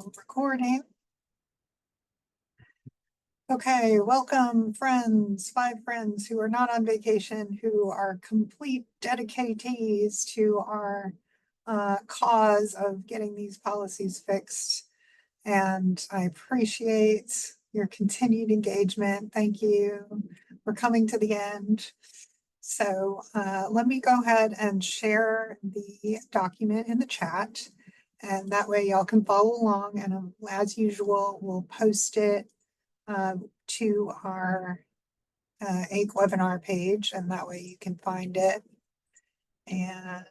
Recording. Okay, welcome friends, 5 friends who are not on vacation, who are complete dedicatees to our cause of getting these policies fixed. And I appreciate your continued engagement. Thank you. We're coming to the end. So let me go ahead and share the document in the chat. And that way y'all can follow along. And as usual, we'll post it to our AIC webinar page, and that way you can find it. And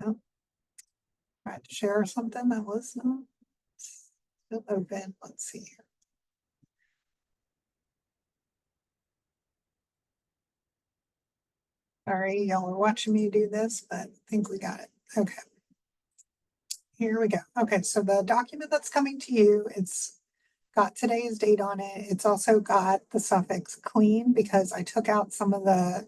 tried to share something that was not still open. Let's see here. Sorry, y'all are watching me do this, but I think we got it. Okay. Here we go. Okay, so the document that's coming to you, it's got today's date on it. It's also got the suffix clean because I took out some of the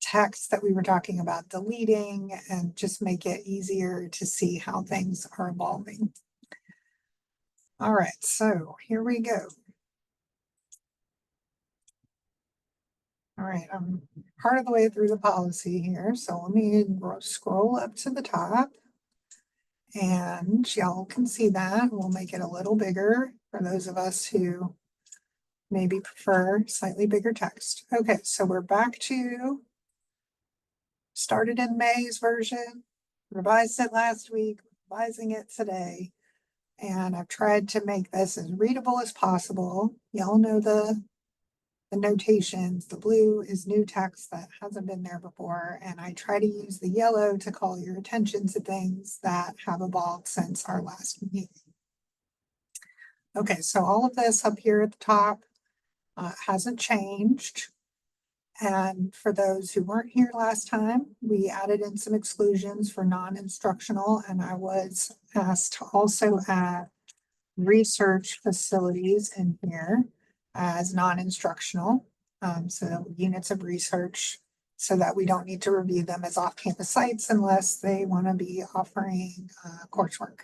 text that we were talking about deleting and just make it easier to see how things are evolving. All right, so here we go. All right, I'm part of the way through the policy here, so let me scroll up to the top. And y'all can see that. We'll make it a little bigger for those of us who maybe prefer slightly bigger text. Okay, so we're back to started in May's version, revised it last week, revising it today. And I've tried to make this as readable as possible. Y'all know the notations. The blue is new text that hasn't been there before. And I try to use the yellow to call your attention to things that have evolved since our last meeting. Okay, so all of this up here at the top hasn't changed. And for those who weren't here last time, we added in some exclusions for non-instructional, and I was asked to also add research facilities in here as non-instructional, so units of research, so that we don't need to review them as off-campus sites unless they want to be offering coursework.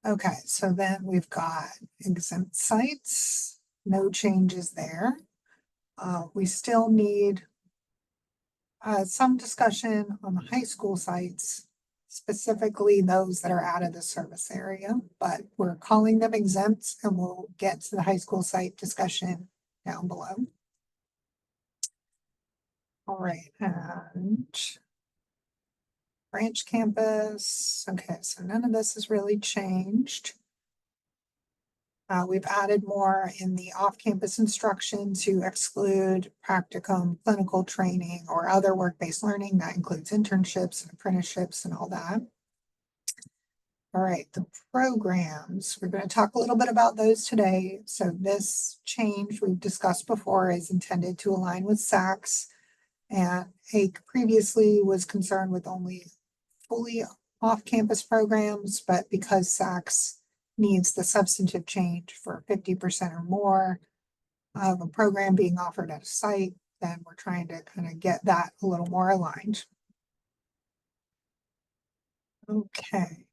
Okay, so then we've got exempt sites, no changes there. We still need some discussion on the high school sites, specifically those that are out of the service area, but we're calling them exempt, and we'll get to the high school site discussion down below. All right, and branch campus. Okay, so none of this has really changed. We've added more in the off-campus instruction to exclude practicum, clinical training, or other work-based learning. That includes internships and apprenticeships and all that. All right, the programs. We're going to talk a little bit about those today. So this change we've discussed before is intended to align with SACS, and AIC previously was concerned with only fully off-campus programs, but because SACS needs the substantive change for 50% or more of a program being offered at a site, then we're trying to kind of get that a little more aligned. Okay.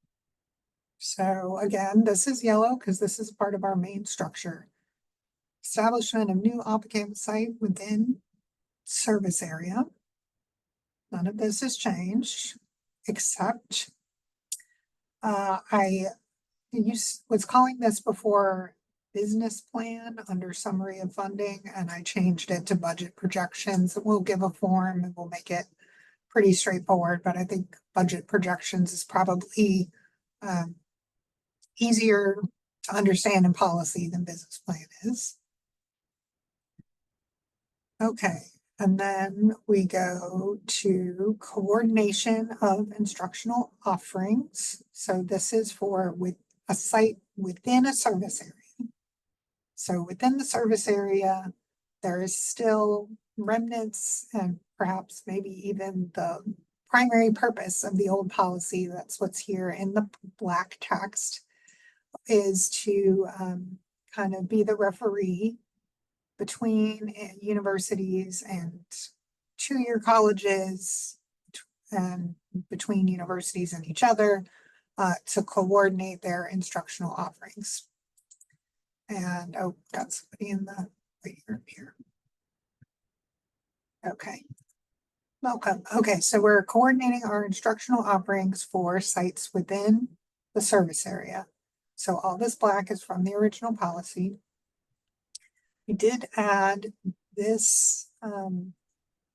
So again, this is yellow because this is part of our main structure. Establishment of new off-campus site within service area. None of this has changed, except I was calling this before business plan under summary of funding, and I changed it to budget projections. We'll give a form and we'll make it pretty straightforward, but I think budget projections is probably easier to understand in policy than business plan is. Okay, and then we go to coordination of instructional offerings. So this is for with a site within a service area. So within the service area, there is still remnants and perhaps maybe even the primary purpose of the old policy. That's what's here in the black text, is to kind of be the referee between universities and two-year colleges and between universities and each other to coordinate their instructional offerings. And, oh, got somebody in the waiting room here. Okay. Welcome. Okay, so we're coordinating our instructional offerings for sites within the service area. So all this black is from the original policy. We did add this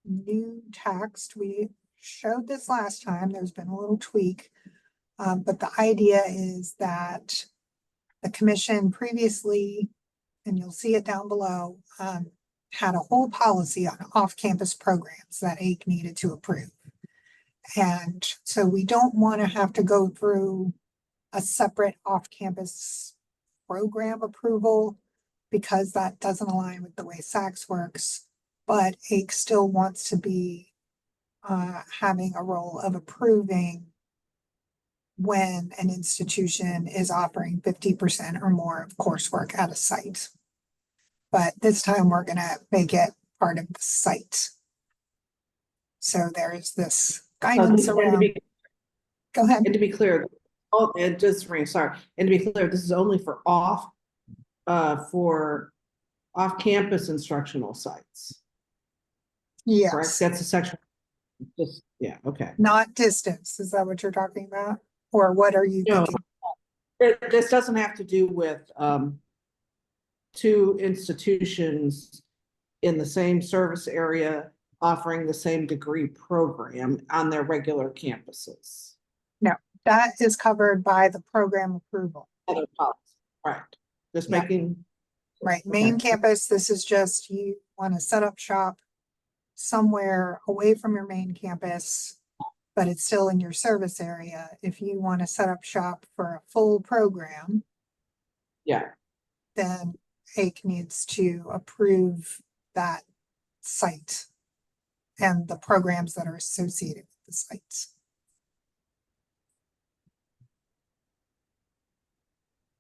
new text. We showed this last time. There's been a little tweak. But the idea is that the commission previously, and you'll see it down below, had a whole policy on off-campus programs that AIC needed to approve. And so we don't want to have to go through a separate off-campus program approval because that doesn't align with the way SACS works. But AIC still wants to be having a role of approving when an institution is offering 50% or more of coursework at a site. But this time we're gonna make it part of the site. So there's this guidance around. Go ahead. And to be clear, and just sorry, and to be clear, this is only for off-campus instructional sites. Yes. Correct? That's a section. Just, yeah, okay. Not distance. Is that what you're talking about? Or what are you thinking? This doesn't have to do with two institutions in the same service area offering the same degree program on their regular campuses. No, that is covered by the program approval. Other policy, right? Just Yeah. making right. Main campus. This is just you want to set up shop somewhere away from your main campus, but it's still in your service area. If you want to set up shop for a full program, yeah. then AIC needs to approve that site and the programs that are associated with the sites.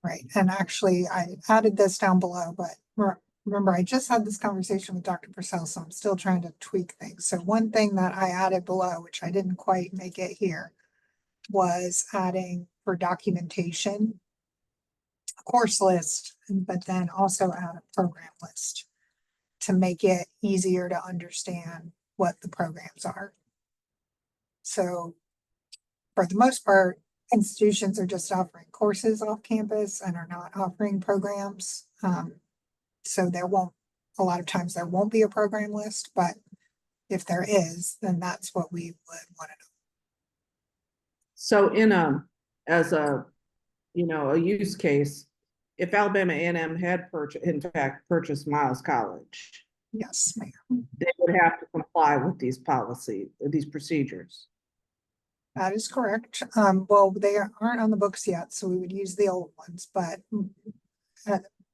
Right, and actually I added this down below, but remember I just had this conversation with Dr. Purcell, so I'm still trying to tweak things. So one thing that I added below, which I didn't quite make it here, was adding for documentation a course list, but then also add a program list to make it easier to understand what the programs are. So for the most part, institutions are just offering courses off campus and are not offering programs. So a lot of times there won't be a program list, but if there is, then that's what we would want to know. So as a use case, if Alabama A&M had purchased Miles College, yes, ma'am, they would have to comply with these procedures. That is correct. Well, they aren't on the books yet, so we would use the old ones, but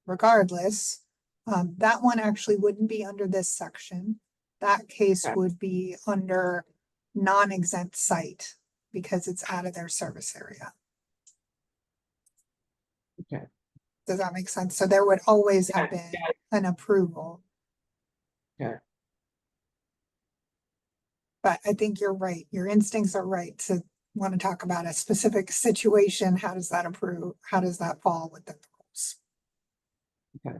regardless, that one actually wouldn't be under this section. That case would be under non-exempt site because it's out of their service area. Okay. Does that make sense? So there would always have been an approval. Okay. But I think you're right. Your instincts are right to want to talk about a specific situation. How does that approve? How does that fall within the rules? Okay.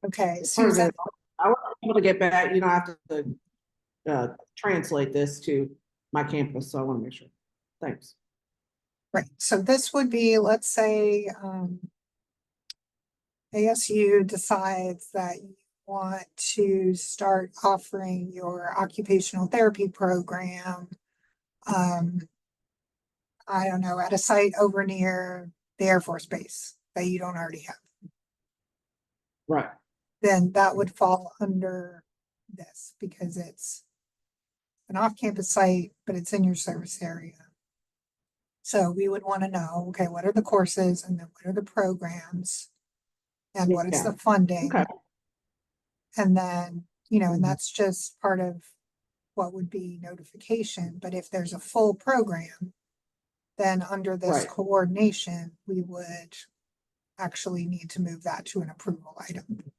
Okay, Susan. I want people to get back, I have to translate this to my campus, so I want to make sure. Thanks. Right, so this would be, let's say, ASU decides that you want to start offering your occupational therapy program, I don't know, at a site over near the Air Force Base that you don't already have. Right. Then that would fall under this because it's an off-campus site, but it's in your service area. So we would want to know, okay, what are the courses and then what are the programs and what is the funding? Okay. And then, and that's just part of what would be notification. But if there's a full program, then under this coordination, we would actually need to move that to an approval item.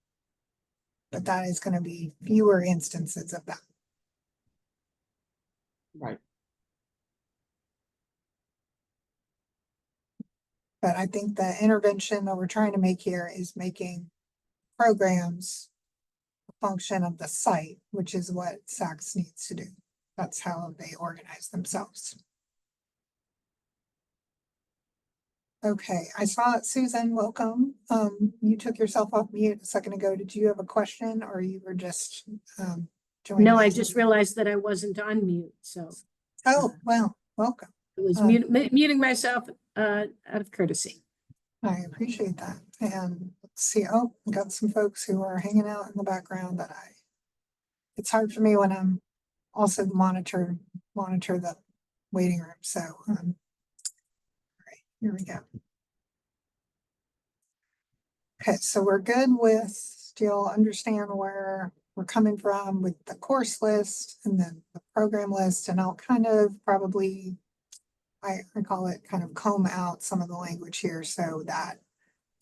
But that is going to be fewer instances of that. Right. But I think the intervention that we're trying to make here is making programs a function of the site, which is what SACS needs to do. That's how they organize themselves. Okay, I saw Susan, welcome. You took yourself off mute a second ago. Did you have a question or you were just joining? No, I in? just realized that I wasn't on mute, so Oh, well, welcome. I was Um, muting myself out of courtesy. I appreciate that. And let's see, oh, we got some folks who are hanging out in the background that it's hard for me when I'm also monitor the waiting room. So, all right, here we go. Okay, so we're good with, do y'all understand where we're coming from with the course list and then the program list? And I'll kind of probably, I call it kind of comb out some of the language here so that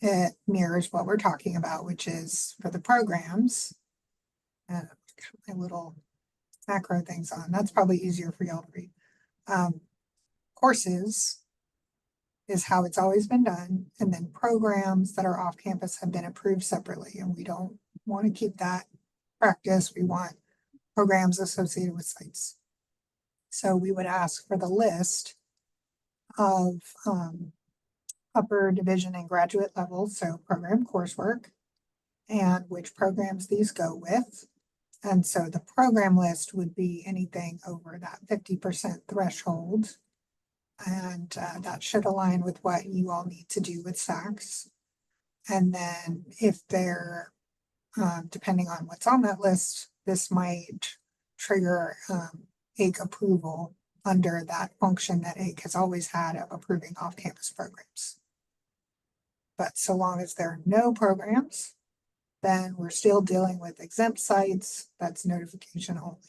it mirrors what we're talking about, which is for the programs. And my little macro things on, that's probably easier for y'all to read. Courses is how it's always been done. And then programs that are off campus have been approved separately. And we don't want to keep that practice. We want programs associated with sites. So we would ask for the list of upper division and graduate level, so program coursework, and which programs these go with. And so the program list would be anything over that 50% threshold. And that should align with what you all need to do with SACS. And then if they're, depending on what's on that list, this might trigger AIC approval under that function that AIC has always had of approving off-campus programs. But so long as there are no programs, then we're still dealing with exempt sites. That's notification only.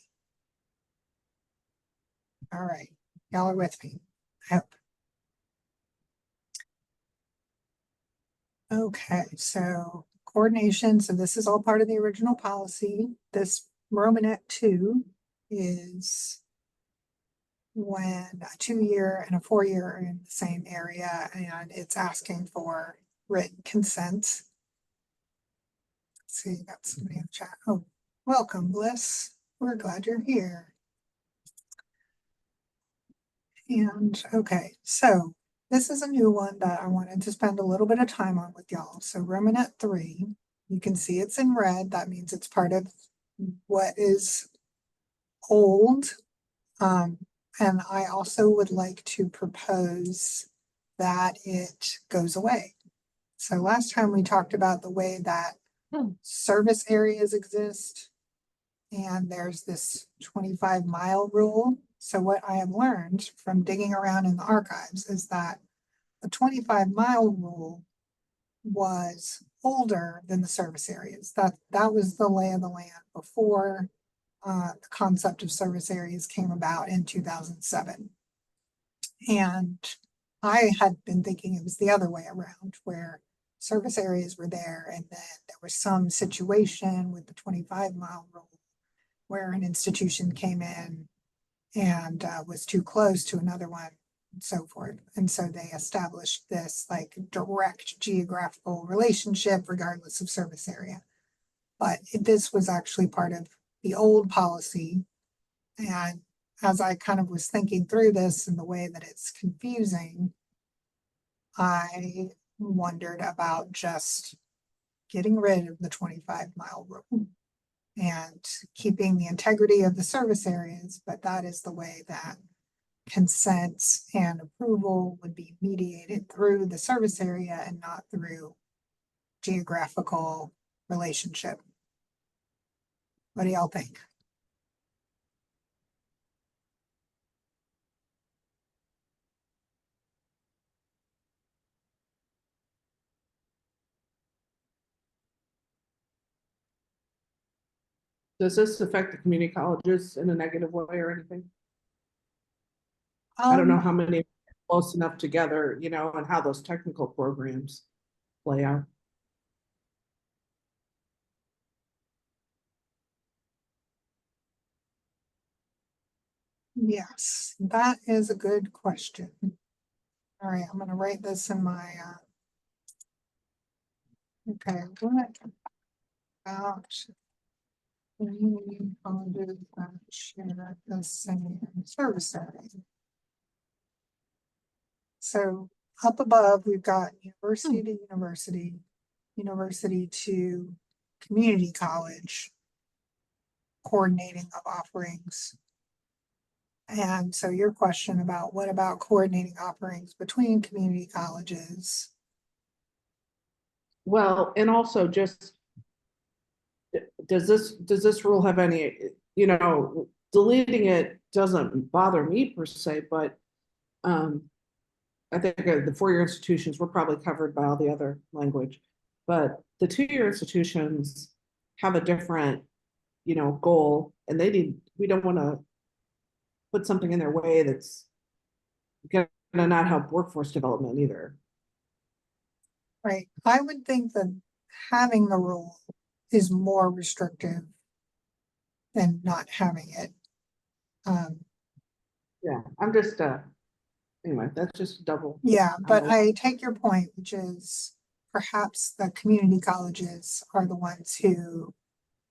All right, y'all are with me, I hope. Okay, so coordination. So this is all part of the original policy. This Romanet 2 is when a 2-year and a 4-year are in the same area and it's asking for written consent. Let's see, got somebody in the chat. Oh, welcome, Bliss. We're glad you're here. And okay, so this is a new one that I wanted to spend a little bit of time on with y'all. So Romanet 3, you can see it's in red. That means it's part of what is old. And I also would like to propose that it goes away. So last time we talked about the way that service areas exist, and there's this 25-mile rule. So what I have learned from digging around in the archives is that the 25-mile rule was older than the service areas. That was the lay of the land before the concept of service areas came about in 2007. And I had been thinking it was the other way around, where service areas were there and then there was some situation with the 25-mile rule where an institution came in and was too close to another one and so forth. And so they established this like direct geographical relationship regardless of service area. But this was actually part of the old policy. And as I kind of was thinking through this and the way that it's confusing, I wondered about just getting rid of the 25-mile rule and keeping the integrity of the service areas, but that is the way that consent and approval would be mediated through the service area and not through geographical relationship. What do y'all think? Does this affect the community colleges in a negative way or anything? I don't know how many are close enough together, you know, and how those technical programs play out. Yes, that is a good question. All right, I'm gonna write this in my, okay, what about community colleges that share the same service area? So up above, we've got university to university, university to community college, coordinating of offerings. And so your question about what about coordinating offerings between community colleges? Well, and also just, does this rule have any, deleting it doesn't bother me per se, but I think the four-year institutions were probably covered by all the other language, but the two-year institutions have a different, goal, and we don't want to put something in their way that's gonna not help workforce development either. Right, I would think that having the rule is more restrictive than not having it. Yeah, I'm just, anyway, that's just double. Yeah, but Oh. I take your point, which is perhaps the community colleges are the ones who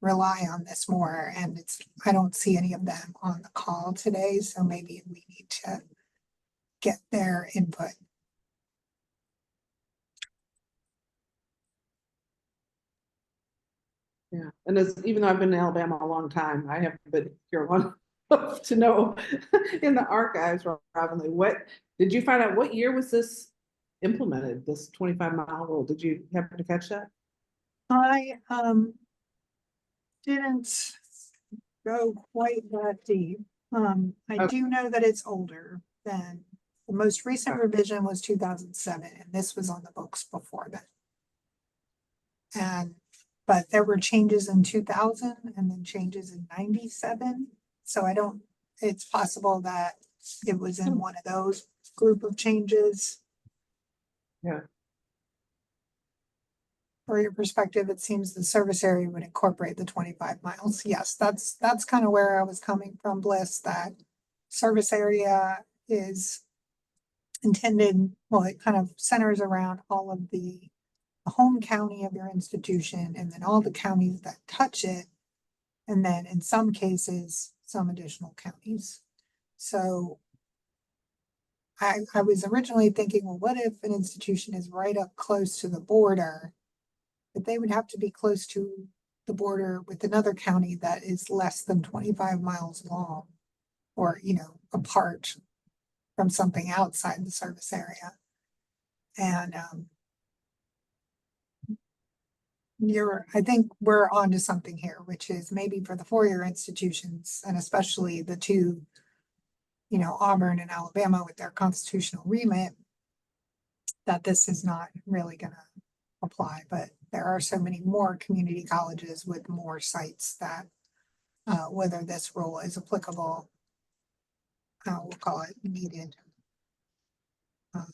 rely on this more, and I don't see any of them on the call today, so maybe we need to get their input. Yeah, and even though I've been in Alabama a long time, I haven't been here long enough to know in the archives, probably, what, did you find out what year was this implemented, this 25-mile rule? Did you happen to catch that? I didn't go quite that deep. I Okay. do know that it's older than the most recent revision was 2007, and this was on the books before that. But there were changes in 2000 and then changes in 97. So it's possible that it was in one of those group of changes. Yeah. For your perspective, it seems the service area would incorporate the 25 miles. Yes, that's kind of where I was coming from, Bliss, that service area is intended, well, it kind of centers around all of the home county of your institution and then all the counties that touch it. And then in some cases, some additional counties. So I was originally thinking, well, what if an institution is right up close to the border? But they would have to be close to the border with another county that is less than 25 miles long or, apart from something outside the service area. And I think we're onto something here, which is maybe for the four-year institutions and especially the two, Auburn and Alabama with their constitutional remit, that this is not really gonna apply, but there are so many more community colleges with more sites that whether this rule is applicable, we'll call it needed. All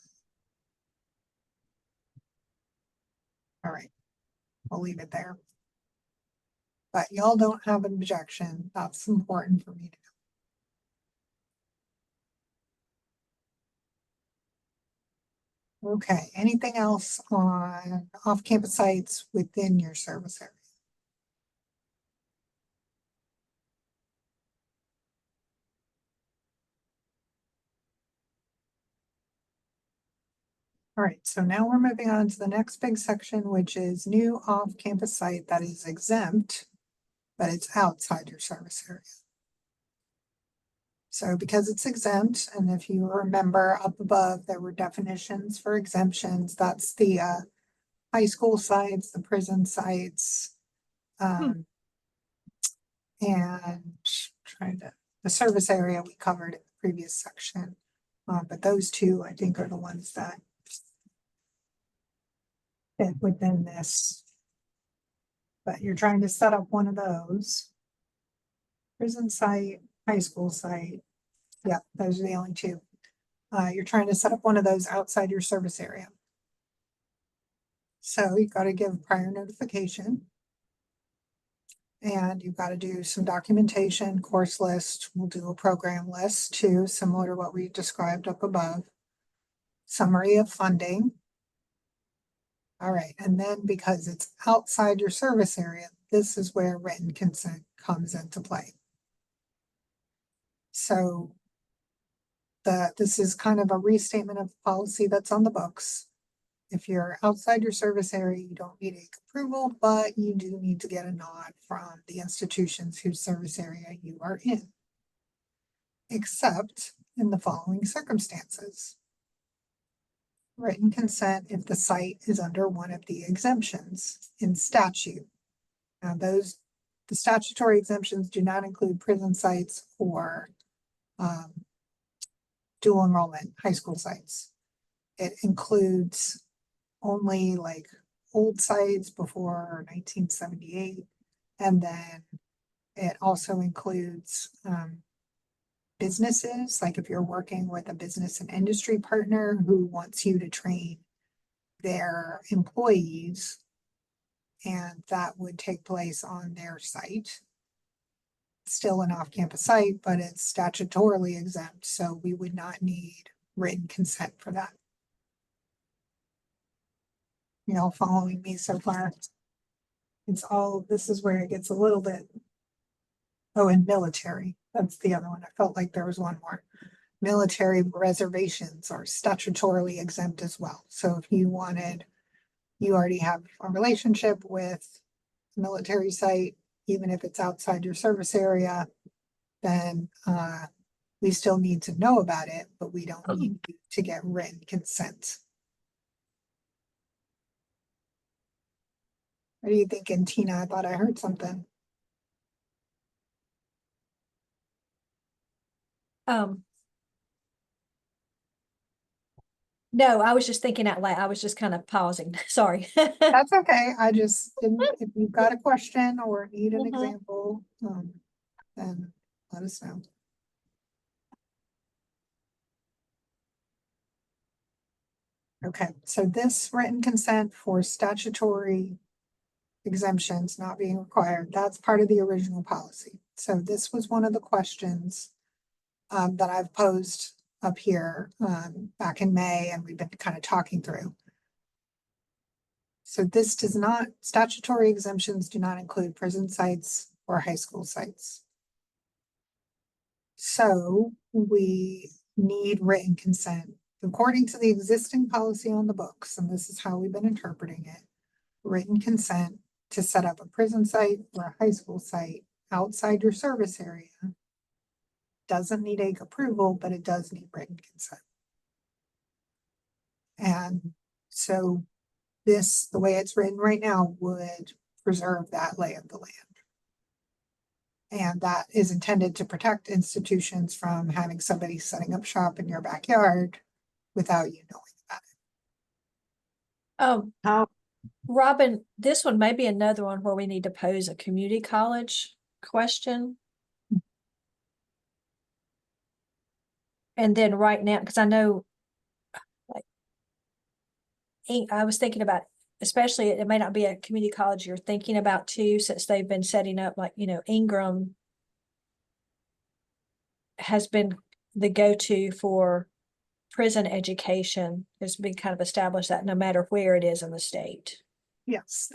right, we'll leave it there. But y'all don't have an objection. That's important for me to know. Okay, anything else on off-campus sites within your service area? All right, so now we're moving on to the next big section, which is new off-campus site that is exempt, but it's outside your service area. So because it's exempt, and if you remember up above, there were definitions for exemptions. That's the high school sites, the prison sites, and the service area we covered in the previous section. But those two, I think, are the ones that fit within this. But you're trying to set up one of those. Prison site, high school site. Yeah, those are the only two. You're trying to set up one of those outside your service area. So you've got to give prior notification. And you've got to do some documentation, course list. We'll do a program list too, similar to what we described up above. summary of funding. All right, and then because it's outside your service area, this is where written consent comes into play. So this is kind of a restatement of the policy that's on the books. If you're outside your service area, you don't need AIC approval, but you do need to get a nod from the institutions whose service area you are in. Except in the following circumstances. Written consent if the site is under one of the exemptions in statute. Now the statutory exemptions do not include prison sites or dual enrollment high school sites. It includes only like old sites before 1978. And then it also includes businesses, like if you're working with a business and industry partner who wants you to train their employees, and that would take place on their site. Still an off-campus site, but it's statutorily exempt, so we would not need written consent for that. You all following me so far? This is where it gets a little bit. Oh, and military, that's the other one. I felt like there was one more. Military reservations are statutorily exempt as well. So if you already have a relationship with a military site, even if it's outside your service area, then we still need to know about it, but we don't need you to get written consent. What are you thinking, Tina? I thought I heard something. No, I was just thinking out loud. I was just kind of pausing. Sorry. That's okay. I just didn't, if you've got a question or need an Mhm. example, then let us know. Okay, so this written consent for statutory exemptions not being required, that's part of the original policy. So this was one of the questions that I've posed up here back in May, and we've been kind of talking through. So this does not, statutory exemptions do not include prison sites or high school sites. So we need written consent. According to the existing policy on the books, and this is how we've been interpreting it, written consent to set up a prison site or a high school site outside your service area doesn't need AIC approval, but it does need written consent. And so this, the way it's written right now, would preserve that lay of the land. And that is intended to protect institutions from having somebody setting up shop in your backyard without you knowing about it. How, Robin, this one may be another one where we need to pose a community college question. And then right now, because I know, like, I was thinking about, especially it may not be a community college you're thinking about too, since they've been setting up, like, Ingram has been the go-to for prison education. Has been kind of established that no matter where it is in the state. Yes,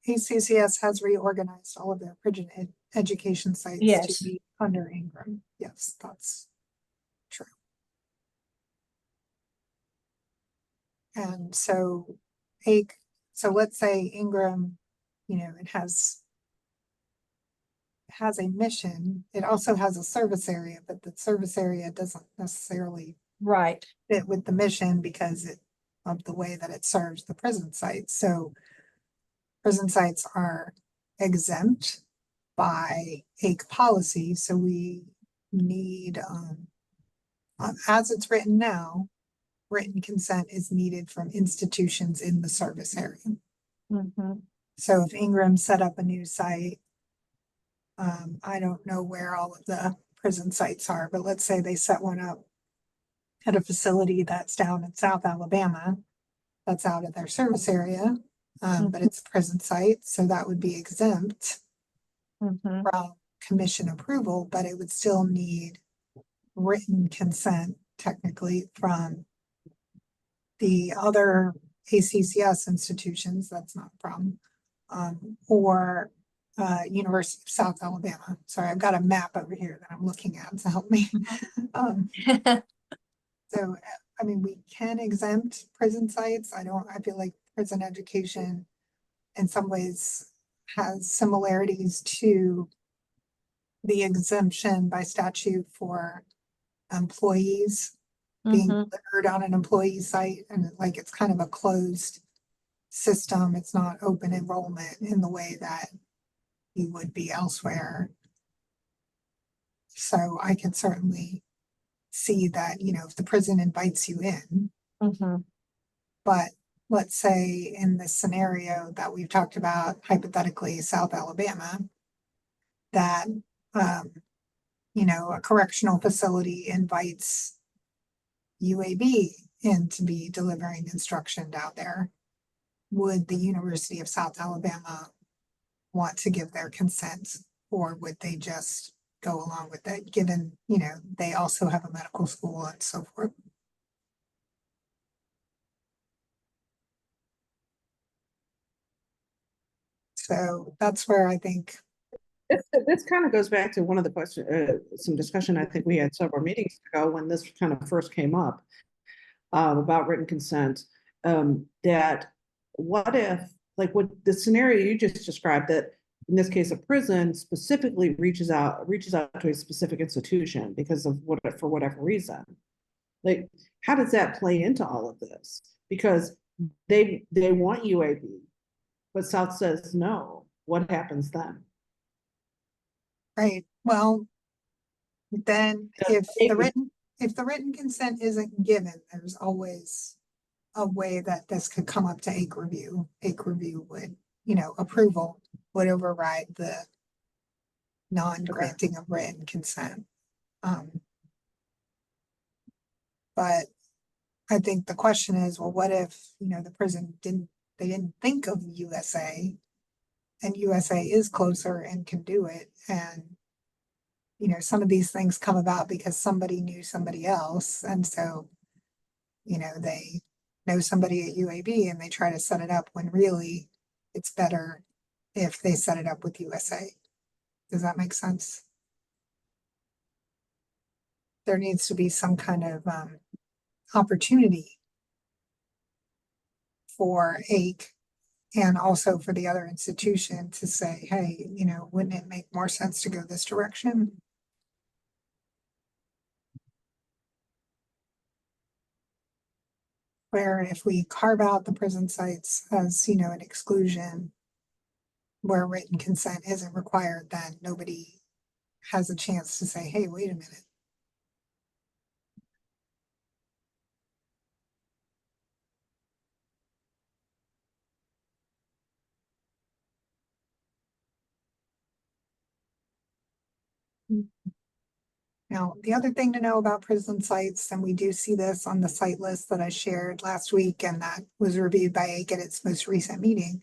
ACCS has reorganized all of their prison education sites Yes. to be under Ingram. Yes, that's true. And so so let's say Ingram, it has a mission. It also has a service area, but the service area doesn't necessarily Right. fit with the mission because of the way that it serves the prison sites. So prison sites are exempt by AIC policy, so we need, as it's written now, written consent is needed from institutions in the service area. Mm-hmm. So if Ingram set up a new site, I don't know where all of the prison sites are, but let's say they set one up at a facility that's down in South Alabama, that's out of their service area, but it's a prison site, so that would be exempt Mm-hmm. from commission approval, but it would still need written consent technically from the other ACCS institutions, that's not a problem. Or University of South Alabama. Sorry, I've got a map over here that I'm looking at to help me. Um, so, I mean, we can exempt prison sites. I feel like prison education in some ways has similarities to the exemption by statute for employees being Mhm. delivered on an employee site, and like it's kind of a closed system. It's not open enrollment in the way that you would be elsewhere. So I can certainly see that, if the prison invites you in, Mhm. but let's say in this scenario that we've talked about, hypothetically, South Alabama, that, a correctional facility invites UAB in to be delivering instruction down there. Would the University of South Alabama want to give their consent, or would they just go along with it, given, they also have a medical school and so forth? So that's where I think, This kind of goes back to one of the questions, some discussion I think we had several meetings ago when this kind of first came up about written consent. That what if, like what the scenario you just described, that in this case, a prison specifically reaches out to a specific institution because of for whatever reason. Like, how does that play into all of this? Because they want UAB, but South says no. What happens then? right, well, then Does maybe- if the written consent isn't given, there's always a way that this could come up to AIC review. AIC review would, approval would override the non-granting of written consent. But I think the question is, well, what if, the prison they didn't think of USA, and USA is closer and can do it, and some of these things come about because somebody knew somebody else, and so they know somebody at UAB and they try to set it up when really it's better if they set it up with USA. Does that make sense? There needs to be some kind of opportunity for AIC and also for the other institution to say, hey, wouldn't it make more sense to go this direction? Where if we carve out the prison sites as, an exclusion where written consent isn't required, then nobody has a chance to say, hey, wait a minute. Now, the other thing to know about prison sites, and we do see this on the site list that I shared last week, and that was reviewed by AIC at its most recent meeting,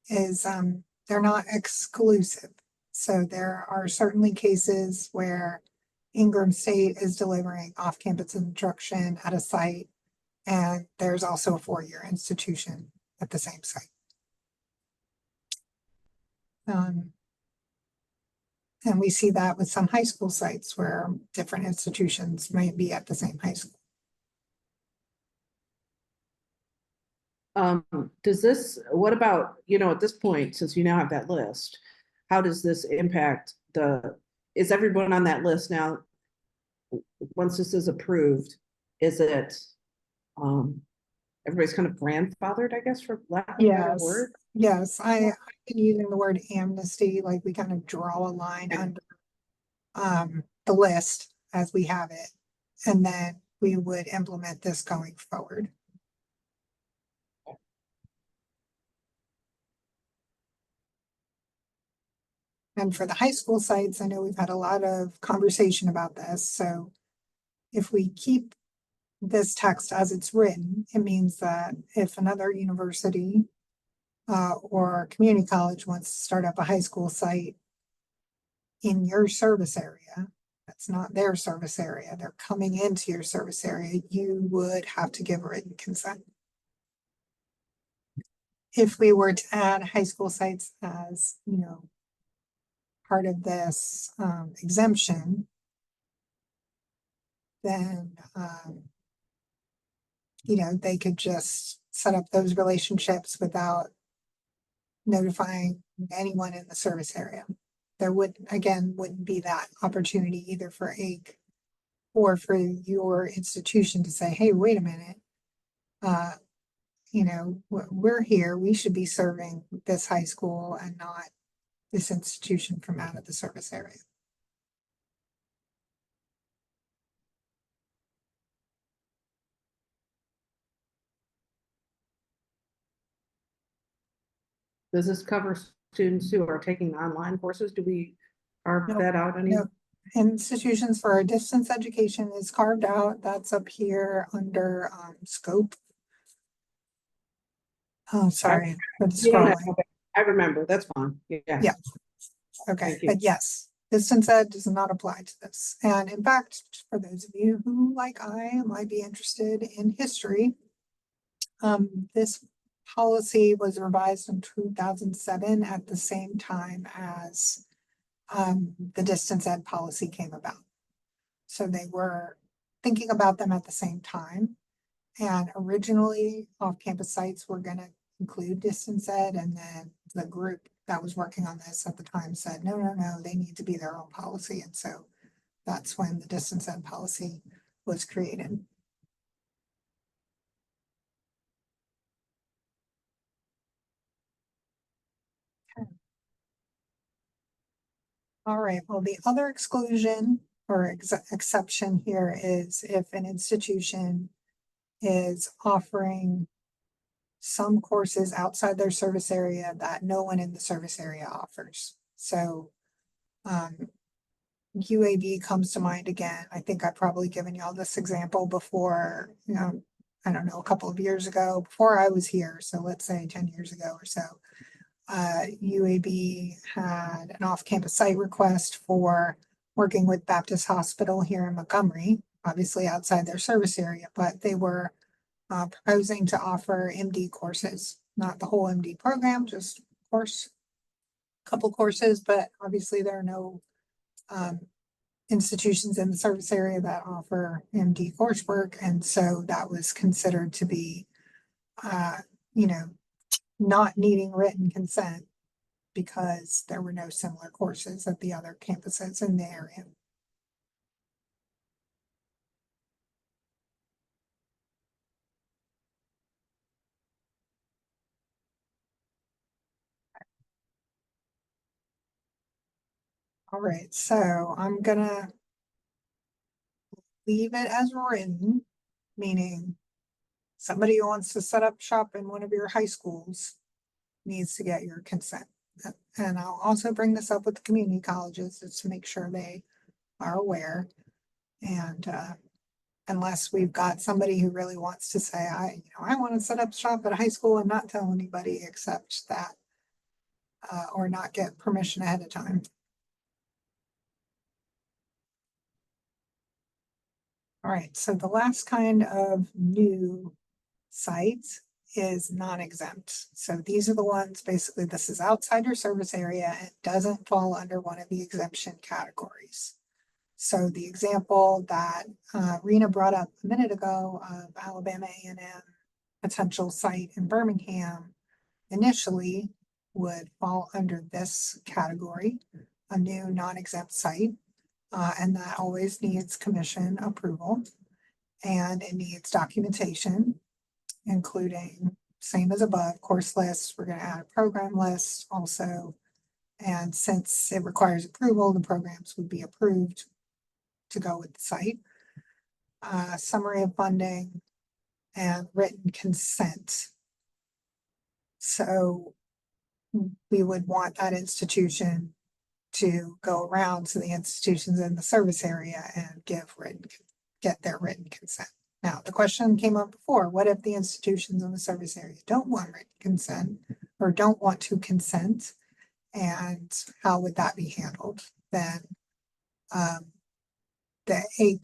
is they're not exclusive. So there are certainly cases where Ingram State is delivering off-campus instruction at a site, and there's also a four-year institution at the same site. And we see that with some high school sites where different institutions might be at the same high school. Does this, what about, at this point, since you now have that list, how does this impact is everyone on that list now? Once this is approved, is it, everybody's kind of grandfathered, I guess, for lack of a better Yes, word? yes, I've been using the word amnesty, like we kind of draw a line under the list as we have it, and then we would implement this going forward. And for the high school sites, I know we've had a lot of conversation about this, so if we keep this text as it's written, it means that if another university or community college wants to start up a high school site in your service area, That's not their service area. They're coming into your service area. You would have to give written consent. If we were to add high school sites as, part of this exemption, then, they could just set up those relationships without notifying anyone in the service area. There wouldn't be that opportunity either for AIC or for your institution to say, hey, wait a minute. We're here, we should be serving this high school and not this institution from out of the service area. Does this cover students who are taking online courses? Do we carve Nope, that out any? nope. Institutions for distance education is carved out. That's up here under scope. Oh, sorry for the You don't have- scrolling. okay, I remember, that's fine, yeah. Yeah. Okay, Thank you. but yes, distance ed does not apply to this. And in fact, for those of you who, like I, might be interested in history, this policy was revised in 2007 at the same time as the distance ed policy came about. So they were thinking about them at the same time. And originally, off-campus sites were gonna include distance ed, and then the group that was working on this at the time said, no, they need to be their own policy. And so that's when the distance ed policy was created. All right, well, the other exclusion or exception here is if an institution is offering some courses outside their service area that no one in the service area offers. So UAB comes to mind again. I think I've probably given y'all this example before, I don't know, a couple of years ago, before I was here. So let's say 10 years ago or so. UAB had an off-campus site request for working with Baptist Hospital here in Montgomery, obviously outside their service area, but they were proposing to offer MD courses, not the whole MD program, just couple courses, but obviously there are no institutions in the service area that offer MD coursework, and so that was considered to be, not needing written consent because there were no similar courses at the other campuses in the area. All right, so I'm gonna leave it as written, meaning somebody who wants to set up shop in one of your high schools needs to get your consent. And I'll also bring this up with the community colleges just to make sure they are aware. And unless we've got somebody who really wants to say, I want to set up shop at a high school and not tell anybody except that, or not get permission ahead of time. All right, so the last kind of new site is non-exempt. So these are the ones, basically, this is outside your service area and doesn't fall under one of the exemption categories. So the example that Rena brought up a minute ago of Alabama A&M potential site in Birmingham initially would fall under this category, a new non-exempt site. And that always needs commission approval, and it needs documentation, including, same as above, course lists. We're going to add a program list also. And since it requires approval, the programs would be approved to go with the site. Summary of funding and written consent. So we would want that institution to go around to the institutions in the service area and get their written consent. Now, the question came up before, what if the institutions in the service area don't want written consent or don't want to consent? And how would that be handled? Then they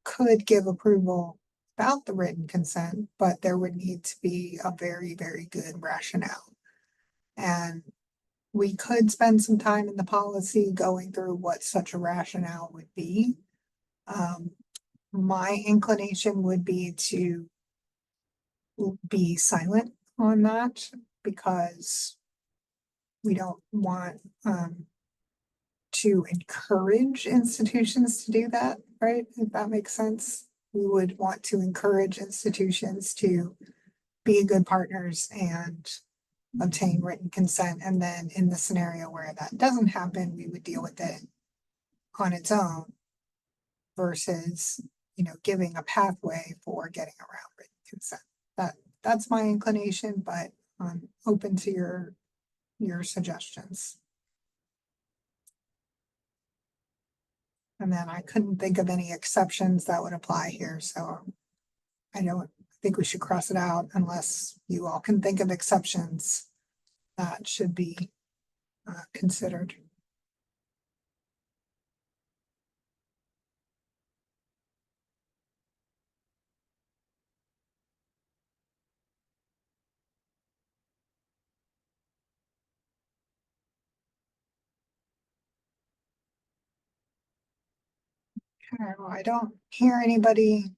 could give approval without the written consent, but there would need to be a very, very good rationale. And we could spend some time in the policy going through what such a rationale would be. My inclination would be to be silent on that because we don't want, to encourage institutions to do that, right? If that makes sense. We would want to encourage institutions to be good partners and obtain written consent. And then in the scenario where that doesn't happen, we would deal with it on its own versus, giving a pathway for getting around written consent. That's my inclination, but I'm open to your suggestions. And then I couldn't think of any exceptions that would apply here, so I don't think we should cross it out unless you all can think of exceptions that should be considered. Okay, well, I don't hear anybody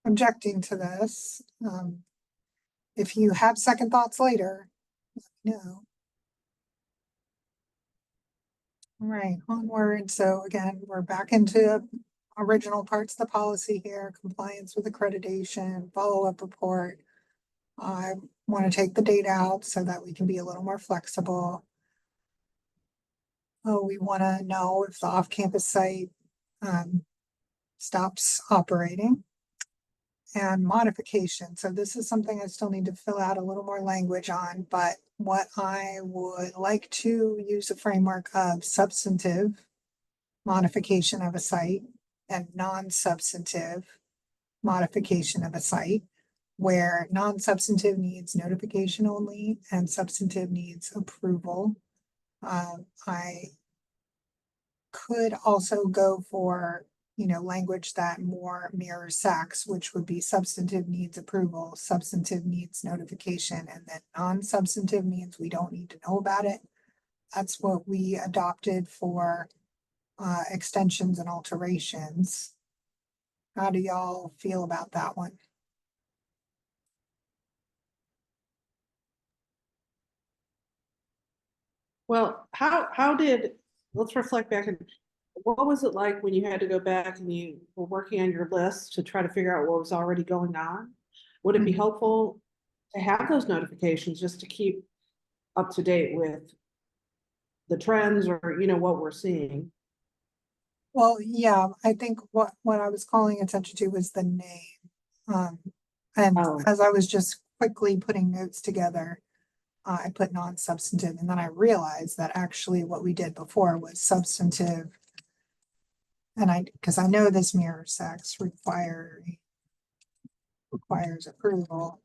objecting to this. If you have second thoughts later, let me know. All right, onward. So again, we're back into original parts of the policy here, compliance with accreditation, follow-up report. I want to take the date out so that we can be a little more flexible. Oh, we want to know if the off-campus site stops operating. And modification. So this is something I still need to fill out a little more language on, but what I would like to use a framework of substantive modification of a site and non-substantive modification of a site, where non-substantive needs notification only and substantive needs approval. I could also go for language that more mirrors SACS, which would be substantive needs approval, substantive needs notification, and then non-substantive means we don't need to know about it. That's what we adopted for extensions and alterations. How do y'all feel about that one? Well, let's reflect back and what was it like when you had to go back and you were working on your list to try to figure out what was already going on? Would it be helpful to have those notifications just to keep up to date with the trends or, what we're seeing? Well, yeah, I think what I was calling attention to was the name. And Oh. as I was just quickly putting notes together, I put non-substantive, and then I realized that actually what we did before was substantive. And because I know this mirror SACS requires approval.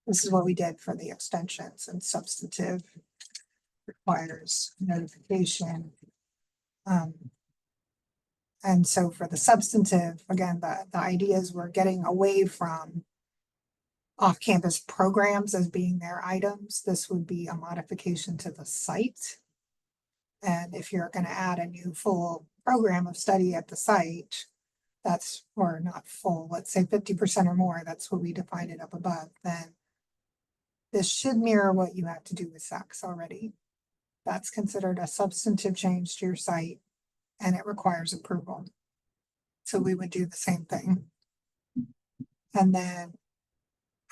This is what we did for the extensions, and substantive requires notification. And so for the substantive, again, the ideas we're getting away from off-campus programs as being their items. This would be a modification to the site. And if you're going to add a new full program of study at the site, that's, or not full, let's say 50% or more, that's what we defined it up above, then this should mirror what you have to do with SACS already. That's considered a substantive change to your site, and it requires approval. So we would do the same thing. And then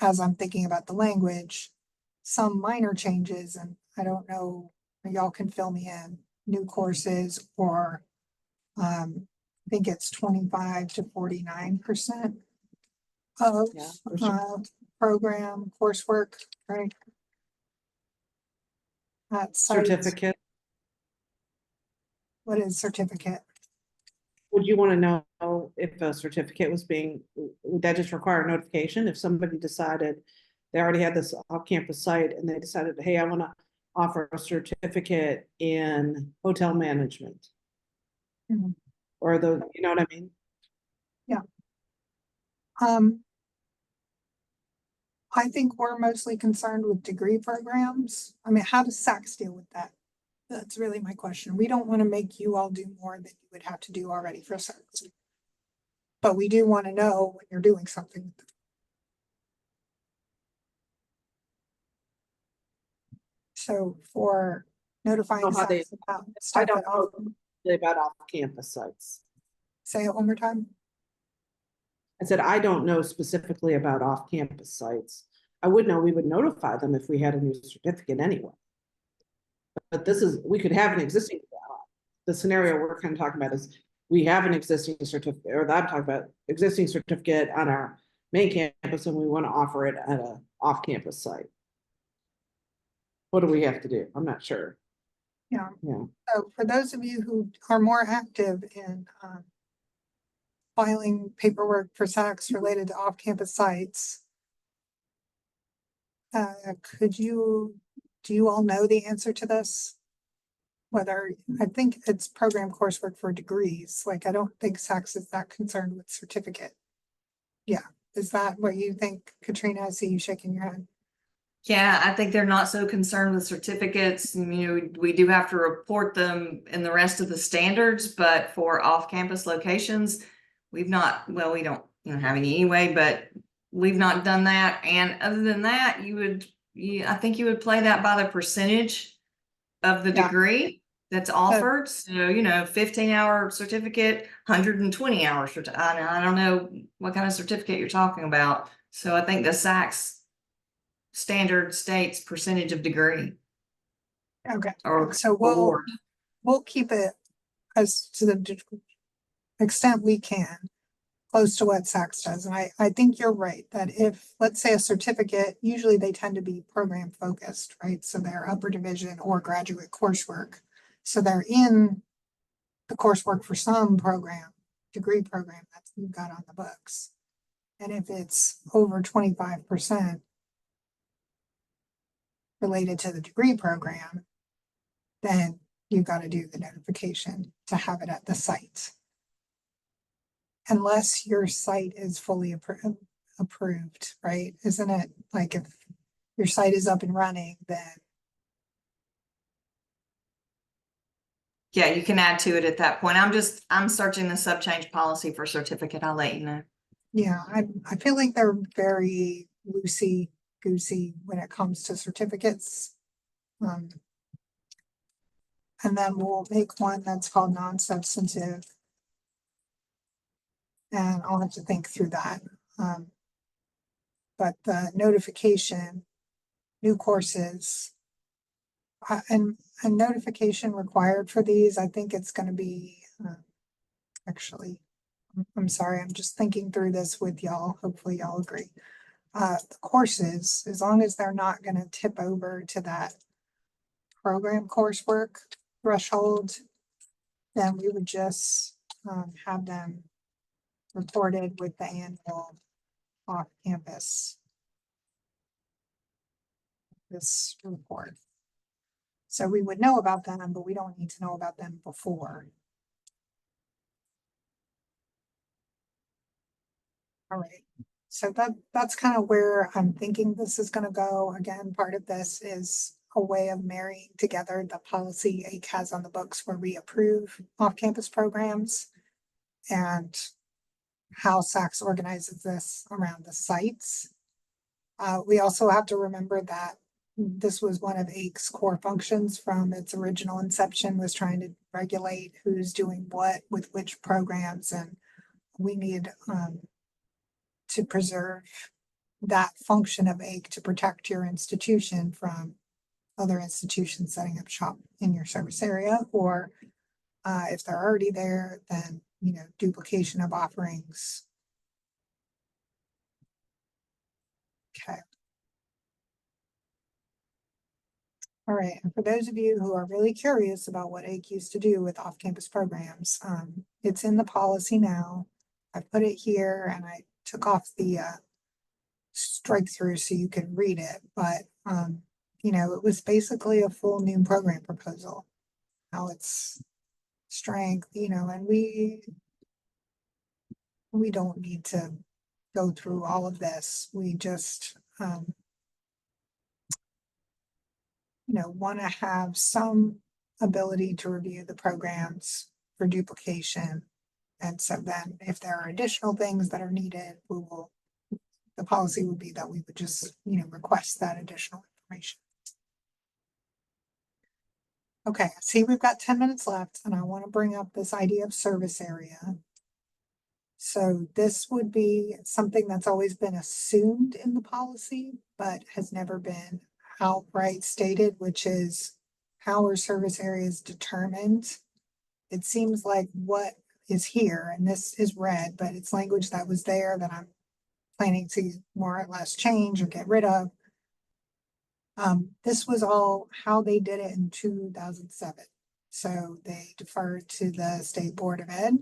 as I'm thinking about the language, some minor changes, and I don't know, y'all can fill me in, new courses or I think it's 25 to 49% of Yeah, for sure. program coursework, right? At sites. Certificate. What is certificate? Would you want to know if a certificate was would that just require notification? If somebody decided they already had this off-campus site and they decided, hey, I want to offer a certificate in hotel management. Mhm. Or you know what I mean? Um, I think we're mostly concerned with degree programs. I mean, how does Saks deal with that? That's really my question. We don't want to make you all do more than you would have to do already for Saks. But we do want to know when you're doing something. with them. So for notifying Know how they- Saks about I stuff don't that off, know about off-campus sites. say it one more time. I said, I don't know specifically about off-campus sites. I would know we would notify them if we had a new certificate anyway. But this is, we could have an existing, the scenario we're kind of talking about is we have an existing certificate, or that I'm talking about, existing certificate on our main campus and we want to offer it at a off-campus site. What do we have to do? I'm not sure. Yeah. Yeah. So for those of you who are more active in filing paperwork for Saks related to off-campus sites, do you all know the answer to this? Whether, I think it's program coursework for degrees, like I don't think Saks is that concerned with certificate. Yeah, is that what you think, Katrina? I see you shaking your head. Yeah, I think they're not so concerned with certificates. And, you know, we do have to report them in the rest of the standards, but for off-campus locations, we've not, well, we don't, have any anyway, but we've not done that. And other than that, I think you would play that by the percentage of the Yeah. degree that's offered. So, 15-hour certificate, 120 hour I don't know what kind of certificate you're talking about. So I think the Saks standard states percentage of degree Okay, or so award. we'll keep it as to the extent we can, close to what Saks does. And I think you're right, that if, let's say a certificate, usually they tend to be program focused, right? So they're upper division or graduate coursework. So they're in the coursework for some program, degree program that you've got on the books. And if it's over 25% related to the degree program, then you've got to do the notification to have it at the site. Unless your site is fully approved, right? Isn't it like if your site is up and running, then Yeah, you can add to it at that point. I'm searching the sub change policy for certificate. I'll let you know. yeah, I feel like they're very loosey goosey when it comes to certificates. And then we'll make one that's called non-substantive. And I'll have to think through that. But the notification, new courses, and a notification required for these, I think it's gonna be, actually, I'm sorry, I'm just thinking through this with y'all. Hopefully y'all agree. The courses, as long as they're not gonna tip over to that program coursework threshold, then we would just have them reported with the annual off-campus this report. So we would know about them, but we don't need to know about them before. All right, so that's kind of where I'm thinking this is gonna go. Again, part of this is a way of marrying together the policy AIC has on the books where we approve off-campus programs and how Saks organizes this around the sites. We also have to remember that this was one of AIC's core functions from its original inception, was trying to regulate who's doing what with which programs, and we need to preserve that function of AIC to protect your institution from other institutions setting up shop in your service area, or if they're already there, then duplication of offerings. Okay. All right, and for those of you who are really curious about what AIC used to do with off-campus programs, it's in the policy now. I put it here and I took off the strike through so you can read it, but it was basically a full new program proposal. Now it's strength, and we don't need to go through all of this. We just, want to have some ability to review the programs for duplication. And so then if there are additional things that are needed, the policy would be that we would just, request that additional information. Okay, I see we've got 10 minutes left and I want to bring up this idea of service area. So this would be something that's always been assumed in the policy, but has never been outright stated, which is how are service areas determined? It seems like what is here, and this is red, but it's language that was there that I'm planning to more or less change or get rid of. This was all how they did it in 2007. So they deferred to the State Board of Ed.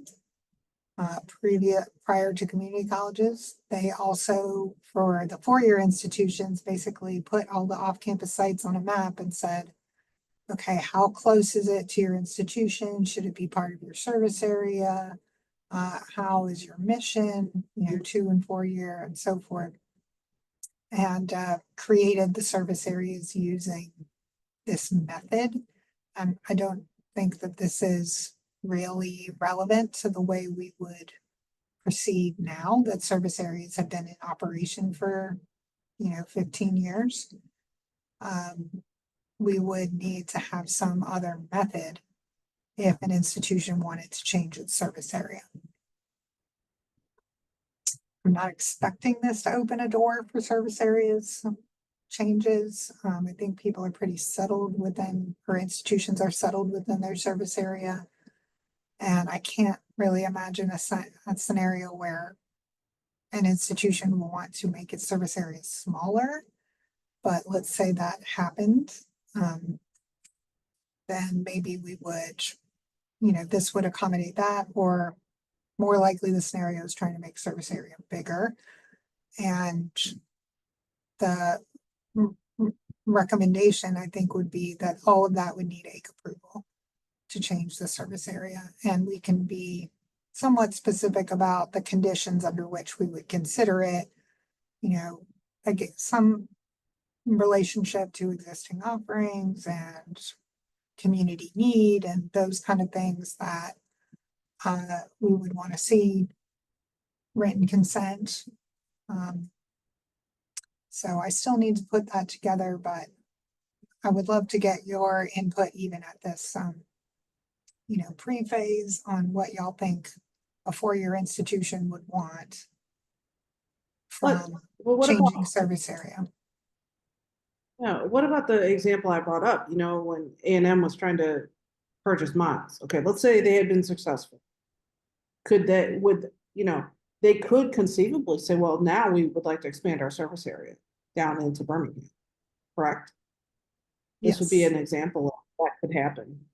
Prior to community colleges, they also, for the four-year institutions, basically put all the off-campus sites on a map and said, okay, how close is it to your institution? Should it be part of your service area? How is your mission, 2 and 4 year and so forth. And created the service areas using this method. And I don't think that this is really relevant to the way we would proceed now that service areas have been in operation for, 15 years. We would need to have some other method if an institution wanted to change its service area. I'm not expecting this to open a door for service areas changes. I think people are pretty settled within, or institutions are settled within their service area. And I can't really imagine a scenario where an institution will want to make its service area smaller. But let's say that happened, then maybe we would, this would accommodate that, or more likely the scenario is trying to make service area bigger. And the recommendation, I think, would be that all of that would need AIC approval to change the service area. And we can be somewhat specific about the conditions under which we would consider it, again, some relationship to existing offerings and community need and those kind of things that we would want to see written consent. So I still need to put that together, but I would love to get your input even at this, pre-phase on what y'all think a four-year institution would want from What changing about, service area. what about the example I brought up, when A&M was trying to purchase Miles? Okay, let's say they had been successful. They could conceivably say, well, now we would like to expand our service area down into Birmingham, correct? This would be Yes. an example of what could happen.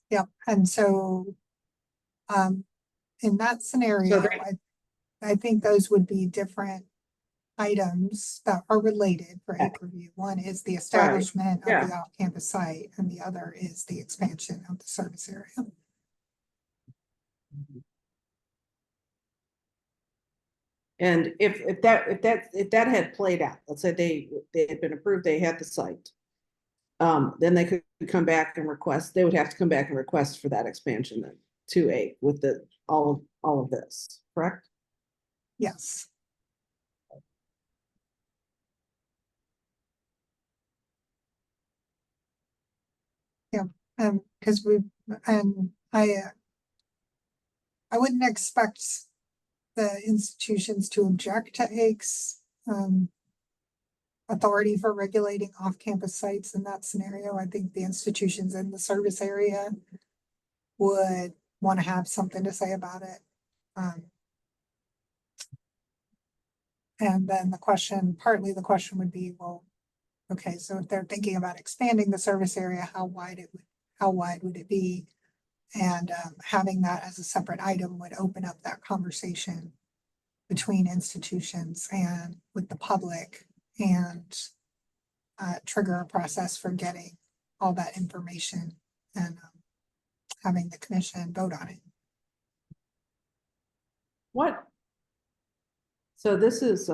Yep, and so in that scenario, I think those would be different items that are related for AIC review. One is the establishment of the off-campus site, and the other is the expansion of the service area. And if that had played out, let's say they had been approved, they had the site. Then they could come back and request, they would have to come back and request for that expansion then to AIC with all of this, correct? Yes. Yeah, because I wouldn't expect the institutions to object to AIC's authority for regulating off-campus sites in that scenario. I think the institutions in the service area would want to have something to say about it. And then partly the question would be, well, okay, so if they're thinking about expanding the service area, how wide would it be? And having that as a separate item would open up that conversation between institutions and with the public and trigger a process for getting all that information and having the commission vote on it. what? So this is,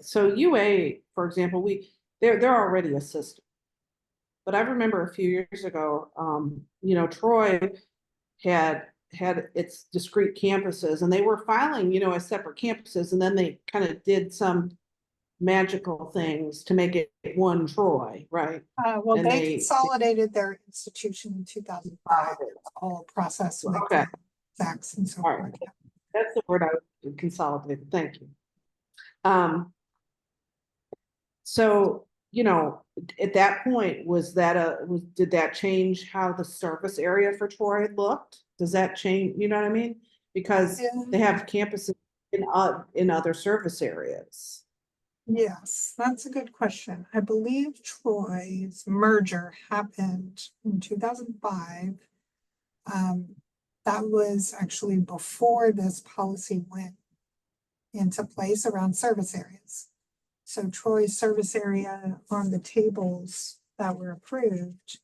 so UA, for example, they're already a system. But I remember a few years ago, you know, Troy had its discrete campuses and they were filing, you know, as separate campuses, and then they kind of did some magical things to make it one Troy, right? Well, And they they- consolidated their institution in 2005, all processed with Okay. Saks and so All forth. right. That's the word I would consolidate. Thank you. So, you know, at that point, did that change how the surface area for Troy looked? Does that change, you know what I mean? Because they have campuses in other service areas. Yes, that's a good question. I believe Troy's merger happened in 2005. That was actually before this policy went into place around service areas. So Troy's service area on the tables that were approved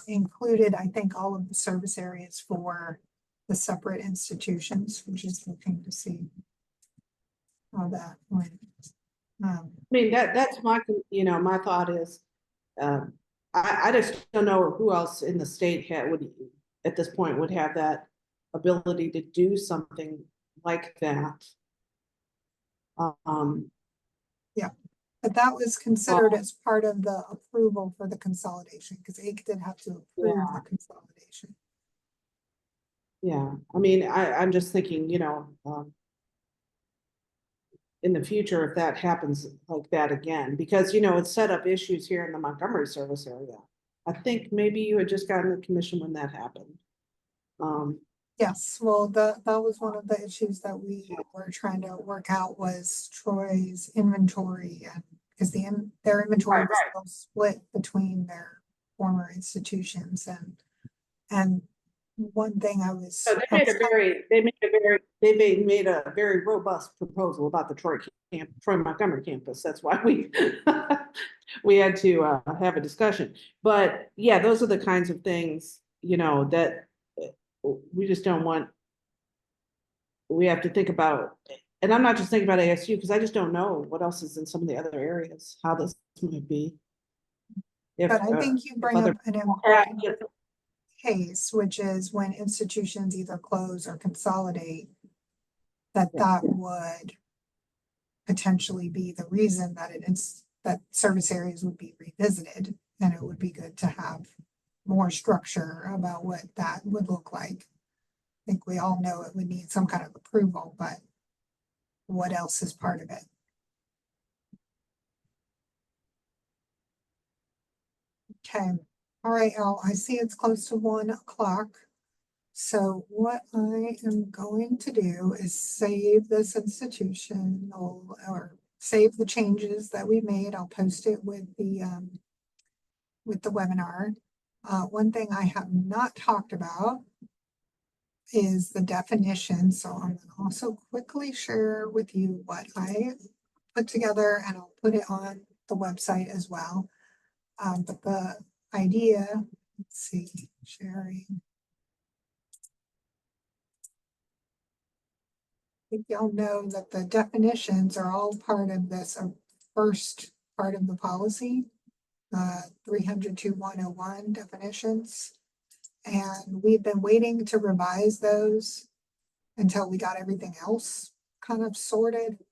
included, I think, all of the service areas for the separate institutions, which is looking to see how that went. I mean, that's my, you know, my thought is, I just don't know who else in the state at this point would have that ability to do something like that. But that was considered as part of the approval for the consolidation, because AIC did have to approve the consolidation. Yeah, I mean, I'm just thinking, you know, in the future, if that happens like that again, because, you know, it set up issues here in the Montgomery service area. I think maybe you had just gotten the commission when that happened. Yes, well, that was one of the issues that we were trying to work out was Troy's inventory, and because their inventory was still split between their former institutions, and one thing I was. So they made a very robust proposal about the Troy Montgomery campus. That's why we had to have a discussion. But yeah, those are the kinds of things, you know, that we just don't want. We have to think about, and I'm not just thinking about ASU because I just don't know what else is in some of the other areas, how this might be. But I think you bring up an important case, which is when institutions either close or consolidate, that would potentially be the reason that that service areas would be revisited, and it would be good to have more structure about what that would look like. I think we all know it would need some kind of approval, but what else is part of it? Okay, all right, Al, I see it's close to 1 o'clock. So what I am going to do is save this institution or save the changes that we made. I'll post it with the webinar. One thing I have not talked about is the definition. So I'm going to also quickly share with you what I put together, and I'll put it on the website as well. But the idea, let's see, sharing. I think y'all know that the definitions are all part of this first part of the policy, 300-101 definitions. And we've been waiting to revise those until we got everything else kind of sorted.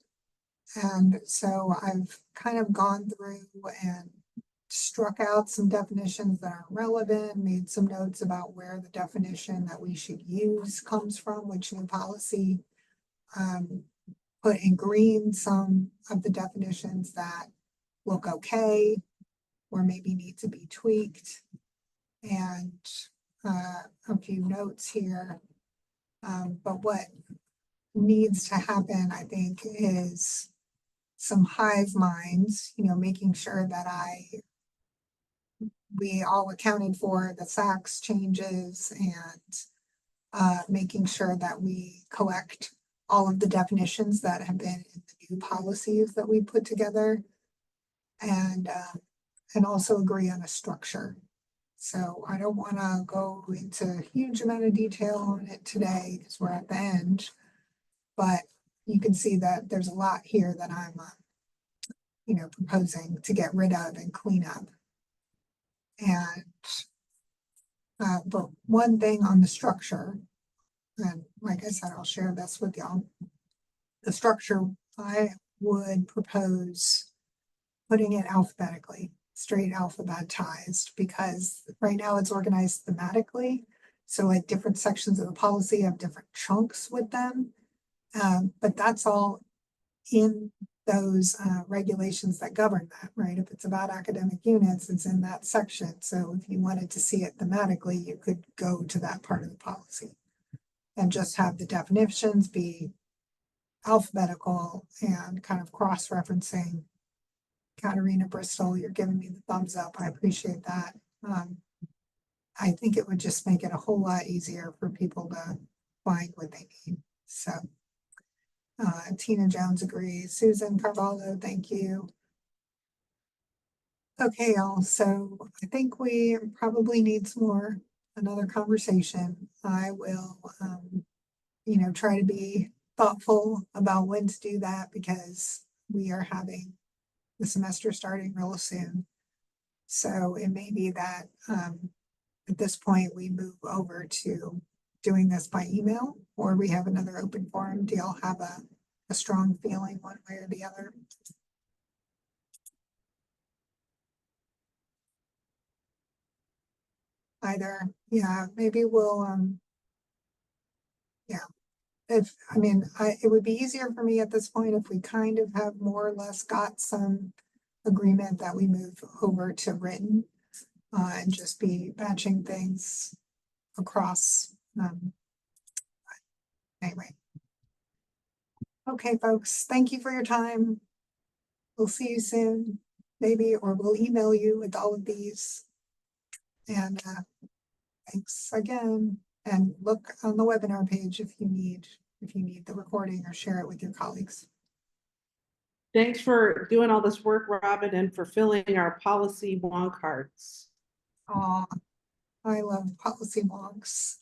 And so I've kind of gone through and struck out some definitions that aren't relevant, made some notes about where the definition that we should use comes from, which new policy. Put in green some of the definitions that look okay or maybe need to be tweaked, and a few notes here. But what needs to happen, I think, is some hive minds, you know, making sure that we all accounted for the Saks changes, and making sure that we collect all of the definitions that have been in the new policies that we put together, and also agree on a structure. So I don't want to go into a huge amount of detail on it today because we're at the end. But you can see that there's a lot here that I'm, proposing to get rid of and clean up. And but one thing on the structure, and like I said, I'll share this with y'all. The structure, I would propose putting it alphabetically, straight alphabetized, because right now it's organized thematically. So like different sections of the policy have different chunks with them. But that's all in those regulations that govern that, right? If it's about academic units, it's in that section. So if you wanted to see it thematically, you could go to that part of the policy and just have the definitions be alphabetical and kind of cross-referencing. Katarina Bristol, you're giving me the thumbs up. I appreciate that. I think it would just make it a whole lot easier for people to find what they need. So Tina Jones agrees. Susan Carvalho, thank you. Okay, y'all. So I think we probably need another conversation. I will, try to be thoughtful about when to do that because we are having the semester starting real soon. So it may be that at this point we move over to doing this by email, or we have another open forum. Do y'all have a strong feeling one way or the other? Either, yeah, maybe we'll it would be easier for me at this point if we kind of have more or less got some agreement that we move over to written and just be batching things across. Anyway. Okay, folks, thank you for your time. We'll see you soon, maybe, or we'll email you with all of these. And thanks again. And look on the webinar page if you need the recording or share it with your colleagues. Thanks for doing all this work, Robin, and for filling our policy wonk cards. I love policy wonks.